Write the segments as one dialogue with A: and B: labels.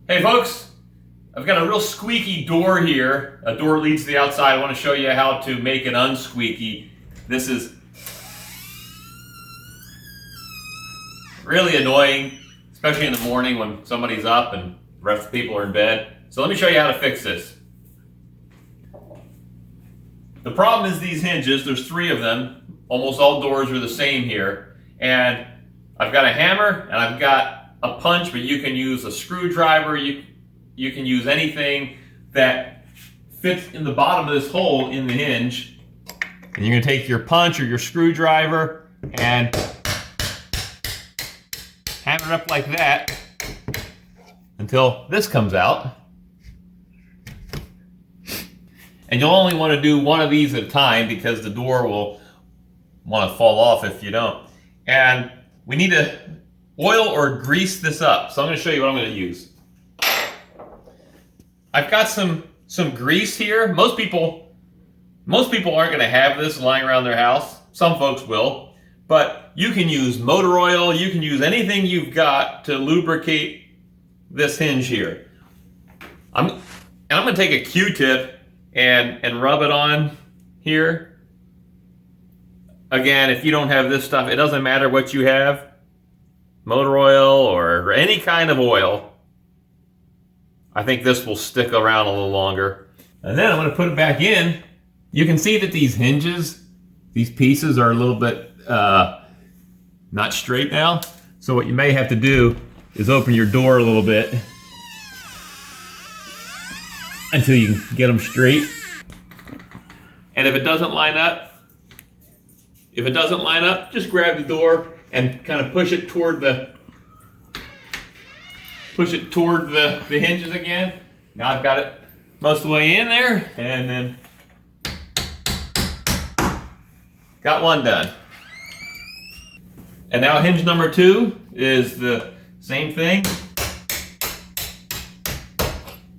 A: Hey folks, I've got a real squeaky door here. A door leads to the outside. I want to show you how to make it unsqueaky. This is really annoying, especially in the morning when somebody's up and the rest of the people are in bed. So let me show you how to fix this. The problem is these hinges. There's 3 of them. Almost all doors are the same here. And I've got a hammer and I've got a punch, but you can use a screwdriver. You can use anything that fits in the bottom of this hole in the hinge. And you're going to take your punch or your screwdriver and hammer it up like that until this comes out. And you'll only want to do one of these at a time because the door will want to fall off if you don't. And we need to oil or grease this up. So I'm going to show you what I'm going to use. I've got some grease here. Most people aren't going to have this lying around their house. Some folks will. But you can use motor oil. You can use anything you've got to lubricate this hinge here. I'm going to take a Q-tip and rub it on here. Again, if you don't have this stuff, it doesn't matter what you have. Motor oil or any kind of oil. I think this will stick around a little longer. And then I'm going to put it back in. You can see that these hinges, these pieces are a little bit not straight now. So what you may have to do is open your door a little bit until you can get them straight. And if it doesn't line up, just grab the door and kind of push it toward the hinges again. Now I've got it most of the way in there, and then got one done. And now hinge number 2 is the same thing.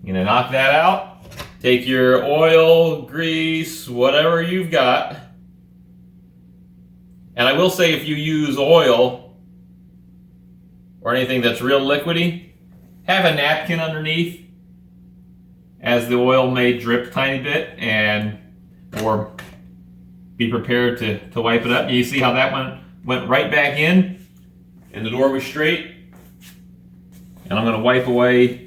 A: You're gonna knock that out. Take your oil, grease, whatever you've got. And I will say, if you use oil or anything that's real liquidy, have a napkin underneath, as the oil may drip a tiny bit, or be prepared to wipe it up. You see how that one went right back in, and the door was straight. And I'm going to wipe away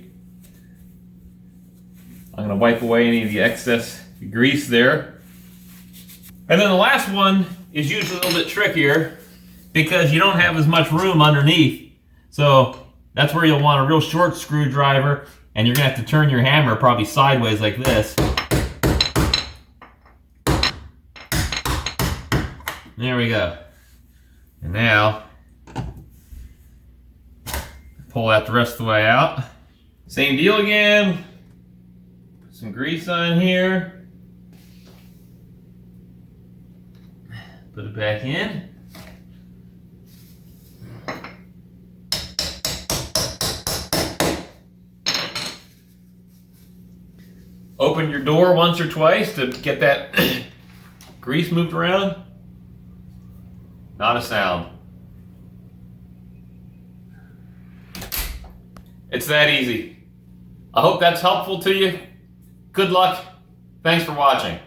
A: any of the excess grease there. And then the last one is usually a little bit trickier because you don't have as much room underneath. So that's where you'll want a real short screwdriver, and you're gonna have to turn your hammer probably sideways like this. There we go. And now, pull that the rest of the way out. Same deal again. Put some grease on here. Put it back in. Open your door once or twice to get that grease moved around. Not a sound. It's that easy. I hope that's helpful to you. Good luck. Thanks for watching.